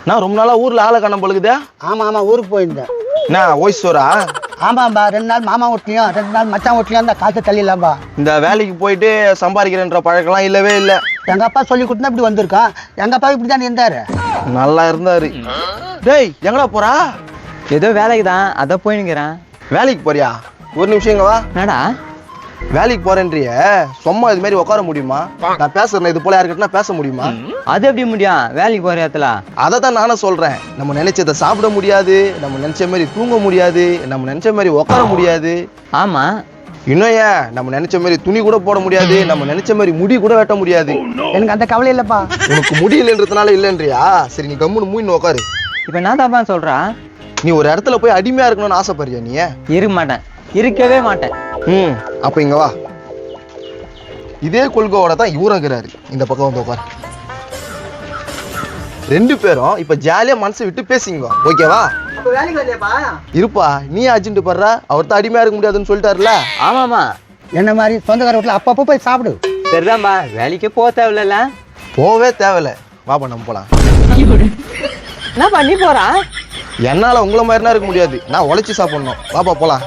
நான் ரொம்ப நாளா ஊர்ல ஆளை காண பழுகுதே. ஆமா ஊருக்கு போயிருந்தேன். என்ன ஓய்சோரா? ஆமாம்பா 2 நாள் மாமா வீட்லயும் 2 நாள் மச்சான் வீட்லயும் அந்த காசை தள்ளிடலாம்பா. இந்த வேலைக்கு போயிட்டு சம்பாதிக்கிறேன்ற பழக்கம்லாம் இல்லவே இல்லை. எங்க அப்பா சொல்லி கொடுத்தா இப்படி வந்திருக்கான். எங்க அப்பா இப்படிதான் இருந்தாரு. நல்லா இருந்தாரு. டேய் எங்கடா போறா? ஏதோ வேலைக்கு தான் அதான் போயினுக்கிறேன். வேலைக்கு போறியா? ஒரு நிமிஷம் இங்க வா. என்னடா வேலைக்கு போறேன்றிய சும்மா இது மாதிரி உட்கார முடியுமா? நான் பேசுறேன் இது போல யாருக்கிட்டனா பேச முடியுமா? அது எப்படி முடியும் வேலைக்கு போற இடத்துல? அதை தான் நானும் சொல்றேன். நம்ம நினைச்சதை சாப்பிட முடியாது, நம்ம நினைச்ச மாதிரி தூங்க முடியாது, நம்ம நினைச்ச மாதிரி உட்கார முடியாது. ஆமா இன்னும் ஏன் நம்ம நினைச்ச மாதிரி துணி கூட போட முடியாது, நம்ம நினைச்ச மாதிரி முடி கூட வெட்ட முடியாது. எனக்கு அந்த கவலை இல்லப்பா. உனக்கு முடியலன்றதுனால இல்லைன்றியா? சரி நீ கம்முன்னு மூணு உட்காரு. இப்ப நான் தான் சொல்றா நீ ஒரு இடத்துல போய் அடிமையா இருக்கணும்னு ஆசைப்படுறியா? நீ இருக்க மாட்டேன், இருக்கவே மாட்டேன். அப்ப இங்க வா. இதே கொள்கையோட தான் இவருங்கிறாரு. இந்த பக்கம் வந்து உட்காரு. 2 பேரும் இப்ப ஜாலியா மனசை விட்டு பேசிங்க. ஓகேவா? வேலைக்கு வரலையாப்பா? இருப்பா, நீ அர்ஜென்ட் படுற. அவர் தான் அடிமையா இருக்க முடியாதுன்னு சொல்லிட்டாருல. ஆமாமா என்ன மாதிரி சொந்தக்கார வீட்டுல அப்பப்போ போய் சாப்பிடு. சரிதான்பா, வேலைக்கே போக தேவையில்ல. போவே தேவையில்ல. வாப்பா நம்ம போலாம். என்ன பண்ணி போறான்? என்னால உங்களை மாதிரினா இருக்க முடியாது. நான் உழைச்சி சாப்பிடணும். வாப்பா போலாம்.